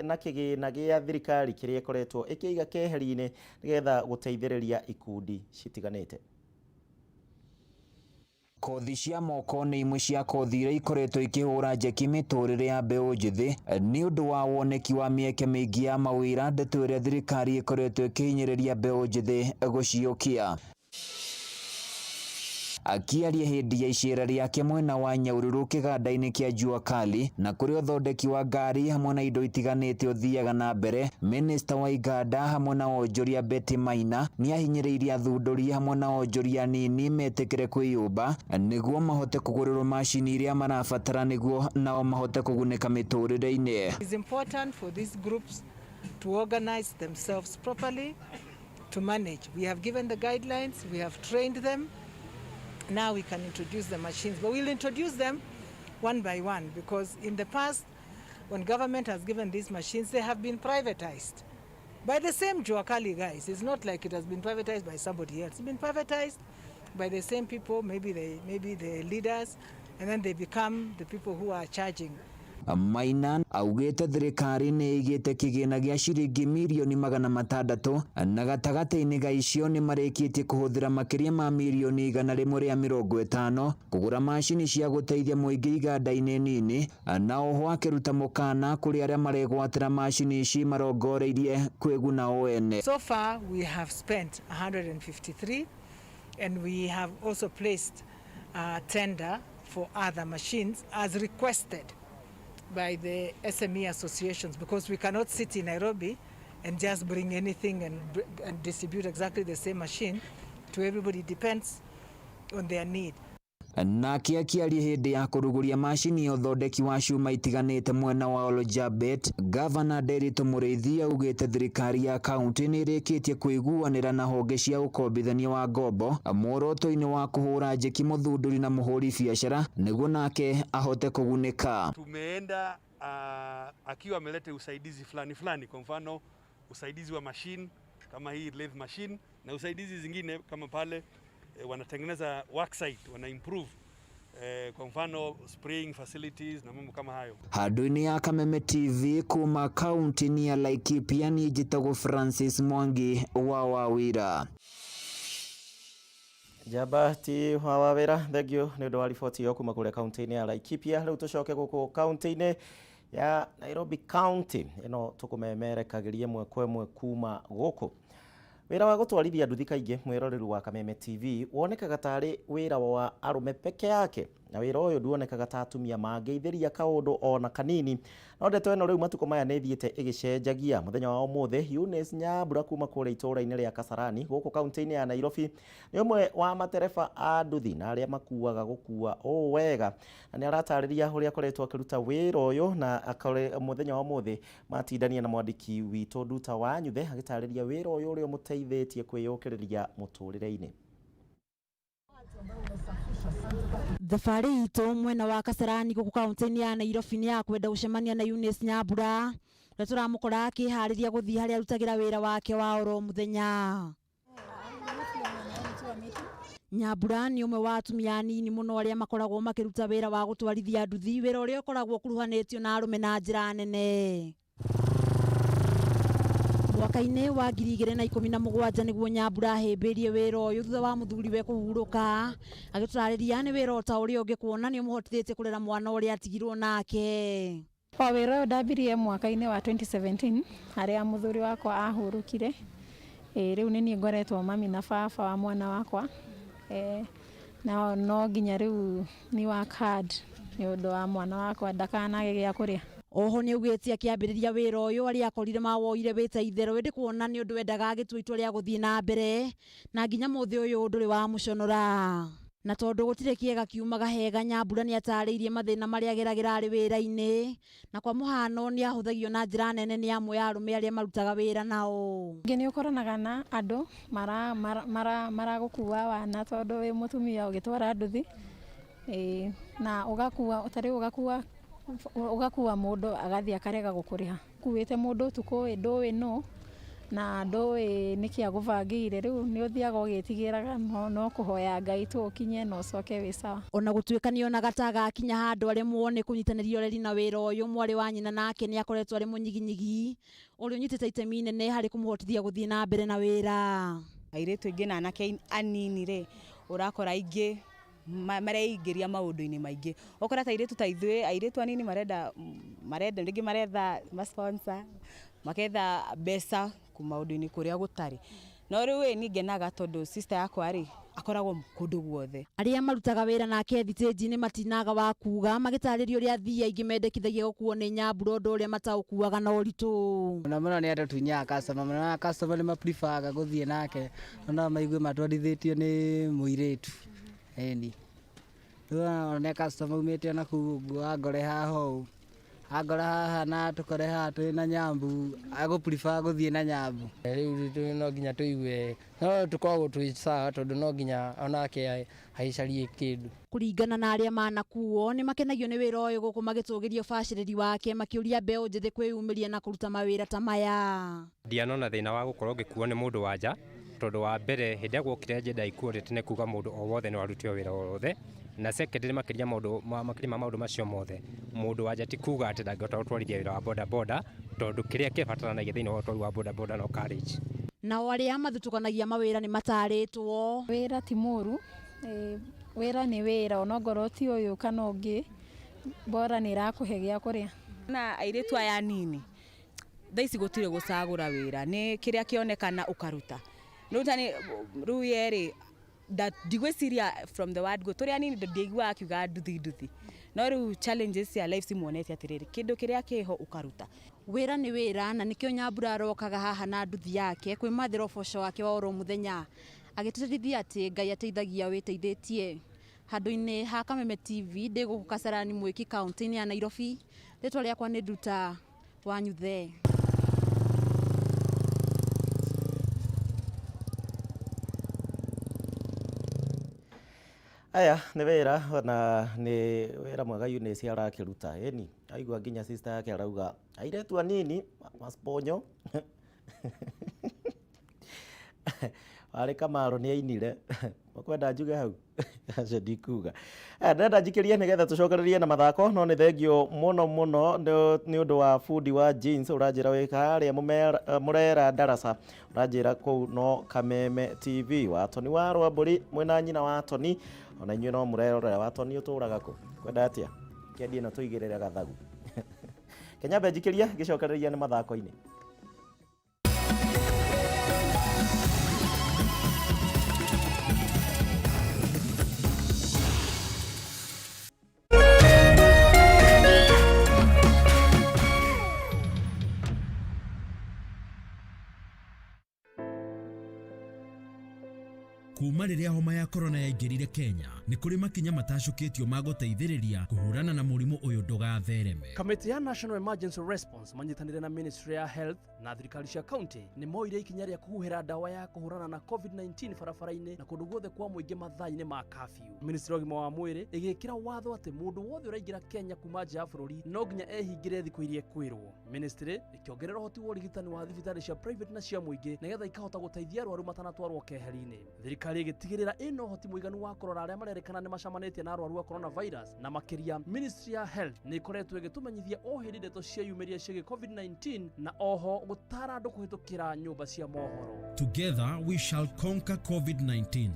Speaker 2: na kĩgĩna gĩa thirikari kĩrĩa ĩkoretwo ĩkĩiga keheri-inĩ nĩgetha gũteithĩrĩria ikundi citiganite.
Speaker 11: Kothi cia moko nĩ imwe cia kothi iria ikoretwo ikĩhũra njeki mĩtũrĩre ya mbeũ njĩthĩ nĩ ũndũ wa woneki wa mĩeke mĩingĩ ya mawĩra ndeto ĩrĩa thirikari ĩkoretwo ĩkĩhinyĩrĩria mbeũ njĩthĩ gũciũkia. Akiaria hĩndĩ ya icera rĩake mwena wa Nyahururu kĩganda-inĩ kĩa Jua Kali na kũrĩ ũthondeki wa ngari hamwe na indo itiganĩte ũthiaga na mbere, Minista wa iganda hamwe na onjoria Betty Maina nĩ ahinyĩrĩirie athundũri hamwe na onjoria nini metĩkĩre kwĩyũmba nĩguo mahote kũgũrĩrwo macini iria marabatara nĩguo nao mahote kũgunĩka mĩtũrĩre-inĩ.
Speaker 13: It's important for these groups to organize themselves properly to manage. We have given the guidelines, we have trained them. Now we can introduce the machines, but we'll introduce them one by one because in the past, when government has given these machines, they have been privatized by the same Jua Kali guys. It's not like it has been privatized by somebody else. It's been privatized by the same people, maybe the leaders, and then they become the people who are charging
Speaker 11: Maina augite thirikari ni igite kigina gia ciringi milioni 600 na gatagati-ini ga icio ni marikitie kuhuthira makiria ma milioni 150 kugura mashini cia guteithia muingi iganda-ini nini, na oho akiruta mukana kuri aria maregwatira mashini ici marongoreirie kwiguna oene.
Speaker 13: So far we have spent 153 and we have also placed a tender for other machines as requested by the SME associations, because we cannot sit in Nairobi and just bring anything and distribute exactly the same machine to everybody. It depends on their need.
Speaker 11: Nake akiaria hindi ya kuruguria mashini ya uthondeki wa cuma itiganite mwena wa Olojabet, Governor Derito Mureithi augite thirikari ya kaunti ni irikitie kuiguanira na honge cia ukombithania wa ngombo muoroto-ini wa kuhura njeki muthunduri na muhuri biashara niguo nake ahote kugunika.
Speaker 14: Tumeenda akiwa ameleta usaidizi fulani, kwa mfano usaidizi wa machine kama hii lathe machine na usaidizi zingine kama pale wanatengeneza worksite, wana improve kwa mfano spraying facilities na mambo kama hayo.
Speaker 11: Handu-ini ya Kameme TV kuma kaunti ya Laikipia ni jitago Francis Mwangi wa Wawira.
Speaker 2: Jabati wa Wawira, thegio ni undu wa riboti yo kuma kule kaunti-ini ya Laikipia. Riu tucoke guku kaunti-ini ya Nairobi County ino tukumemerekagirie mwekwe kuma guku. Wira wa gutwarithia nduthi kaingi mwiroreri wa Kameme TV wonekaga tari wira wa arume peke yake, na wira uyu nduonekaga ta atumia mangeithiria kaundu ona kanini. No ndeto ino riu matuko maya ni thiete igicenjagia. Muthenya wa umuthi Eunice Nyambura kuma kule itura-ini ria Kasarani guku kaunti-ini ya Nairobi ni umwe wa matereba a nduthi na aria makuaga gukua o wega, na ni aratariria uria akoretwo akiruta wira uyu, na akore muthenya wa umuthi matindania na mwandiki witu Nduta wa Nyuthe agitariria wira uyu uria muteithitie kwiyukiriria muturire-ini.
Speaker 15: Thabari itu mwena wa Kasarani guku kaunti-ini ya Nairobi ni ya kwenda gucemania na Eunice Nyambura na turamukora akihariria guthii haria arutagira wira wake wa oro muthenya. Nyambura ni umwe wa atumia anini muno aria makoragwo makiruta wira wa gutwarithia nduthi, wira uria ukoragwo kuruhanitio na arume na njira nene. Mwaka-ini wa 2017 niguo Nyambura ahimbirie wira uyu thutha wa muthuriwe kuhuruka, agiturariria ni wira ta uria ungikuona ni muhotithite kurera mwana uria atigirwo nake.
Speaker 16: Kwa wira uyu ndambirie mwaka-ini wa 2017 aria muthuri wakwa ahurukire. Riu ni ni ngoretwo mami na baba wa mwana wakwa. Na no nginya riu ni work hard ni undu wa mwana wakwa ndakanage gya kuria.
Speaker 15: Oho ni ugiti akiambiriria wira uyu aria akorire mawoire wita itherero ndi kuona ni undu wendaga agitwa itwa ria guthii na mbere, na nginya muthi uyu nduri wa muconora. Na tondu gutire kiega kiumaga hega, Nyambura ni atariirie mathina maria ageragira ari wira-ini, na kwa muhano ni ahuthagio na njira nene ni amwe ya arume aria marutaga wira nao.
Speaker 16: Ngeni ukoranaga na andu mara gukua wana tondu wi mutumia ugitwara nduthi na ugakua utari ugakua mundu agathia karega gukuriha kuwite mundu tuko ndowe no na ndowe nikia guvangire riu ni uthiaga ugitigiraga no kuhoya Ngai tu ukinye no coke wi sawa.
Speaker 15: Ona gutuika ni ona gataga akinya handu ari muone kunyitaniria ureri na wira uyu, mwari wa nyina nake ni akoretwo ari munyiginyigi uri unyitite itemi nene hari kumuhotithia guthii na mbere na wira.
Speaker 17: Airetu ingi na anake anini ri urakora ingi mareigiria maundu-ini maingi. Okora ta airetu ta ithwe airetu anini marenda ringi maretha sponsor maketha mbeca ku maundu-ini kuria gutari. No riu ni ngenaga tondu sister yakwa ri akoragwo kundu guothe.
Speaker 15: Aria marutaga wira nake thiteji ni matinaga wa kuga magitaririo ria thia ingi mendekithagia gukuo ni Nyambura undu uria mataukuaga na uritu.
Speaker 18: Na muno ni ata tunya customer na customer ni maprefaga guthie nake na maigue matwarithitio ni muiretu. Eni ne customer umete na kugwa ngore haho agora haha na tukore haha twina Nyambu aguprefer guthie na Nyambu. Riu no nginya tuigue no tukoragwo twi sawa tondu no nginya onake haicarie kindu.
Speaker 15: Kuringana na aria manakuo ni makenagio ni wira uyu guku magitugirio baciriri wake makiuria mbeu njithi kwiyumiria na kuruta mawira ta maya.
Speaker 19: Ndianona thina wa gukorwo ngikuo ni mundu wanja
Speaker 3: tondu wa mbere hindi ya gwokire agenda equality ne kuga mundu o wothe ni warutio wira wothe na secondary makiria maundu macio mothe mundu wanja ti kuga ati ndangihota gutwarithia wira wa boda boda tondu kiria kibataranagia thiini wa utwari wa boda boda no courage.
Speaker 15: Nao aria mathutũkanagia mawĩra nĩ matarĩtwo.
Speaker 16: Wĩra ti mũru, wĩra nĩ wĩra, onongorwo ti ũyũ kana ũngĩ, bora nĩ ĩrakũhe gĩa kũrĩa.
Speaker 17: Na airĩtu aya nini thaa ici gũtirĩ gũcagũra wĩra, nĩ kĩrĩa kĩonekana ũkaruta. Rĩu yerĩ ndigwĩciria from the word go tũrĩa nini ndĩiguaga akiuga nduthi. No rĩu challenges cia life cimuonete atĩrĩrĩ, kĩndũ kĩrĩa kĩho ũkaruta.
Speaker 15: Wĩra nĩ wĩra, na nĩkĩo Nyambura arokaga haha na nduthi yake kwĩmathĩra ũboco wake wa oro mũthenya, agĩtĩtĩrithia atĩ Ngai ateithagia wĩteithĩtie. Handũ-inĩ ha Kameme TV ndĩ gũkũ Kasarani Mwiki kaunti-inĩ ya Nairobi, rĩtwa rĩakwa nĩ Nduta Wanyuthe.
Speaker 2: Aya nĩ wĩra na nĩ wĩra mwega Eunice arakĩruta. Eni aigua nginya sister yake arauga airetu anini masponyo arĩ Kamaro nĩ ainire mũkwenda njuge hau acio ndikuga. Ndĩrenda njikĩrie nĩgetha tũcokererie na mathako, no nĩ thengio mũno nĩ ũndũ wa bundi wa jeans ũranjĩra wĩ harĩa Mũrera Ndaraca, ũranjĩra kũu no Kameme TV. Watoni wa Rwambũri mwĩna nyina Watoni, ona inyuĩ no mũrerorera. Watoni ũtũraga kũ, kwenda atĩa kĩendia ĩno tũigĩrĩre gathagu. Kenyambe njikĩrie ngĩcokereria nĩ mathako-inĩ.
Speaker 10: Kuma rĩrĩa homa ya corona yaingĩrire Kenya, nĩ kũrĩ makinya matacũkĩtio ma gũteithĩrĩria kũhũrana na mũrimũ ũyũ ndũgathereme.
Speaker 19: Kamĩtĩ ya National Emergency Response manyitanĩire na Ministry ya Health na thirikari cia county nĩ moire ikinya rĩa kũhuhĩra ndawa ya kũhũrana na COVID-19 barabara-inĩ na kũndũ guothe kwa mũingĩ mathaa-inĩ ma curfew. Ministry ya ũgima wa mwĩrĩ ĩgĩkĩra watho atĩ mũndũ wothe ũraingĩra Kenya kuma nja ya bũrũri no nginya ehingĩre thikũ iria kwĩrwo. Ministry ĩkĩongerera ũhoti wa ũrigitani wa thibitarĩ cia private na cia mũingĩ nĩgetha ikahota gũteithia arwaru matanatwarwo keheri-inĩ. Thirikari ĩgĩtigĩrĩra ĩno ũhoti mũiganu wa kũrora arĩa marerĩkana nĩ macamanĩtie na arwaru a coronavirus, na makĩria Ministry ya Health nĩ ĩkoretwo ĩgĩtũmenyithia o hĩndĩ ndeto cia yumĩria ciĩgiĩ COVID-19 na oho gũtara andũ kũhĩtũkĩra nyũmba cia mohoro.
Speaker 10: Together we shall conquer COVID-19.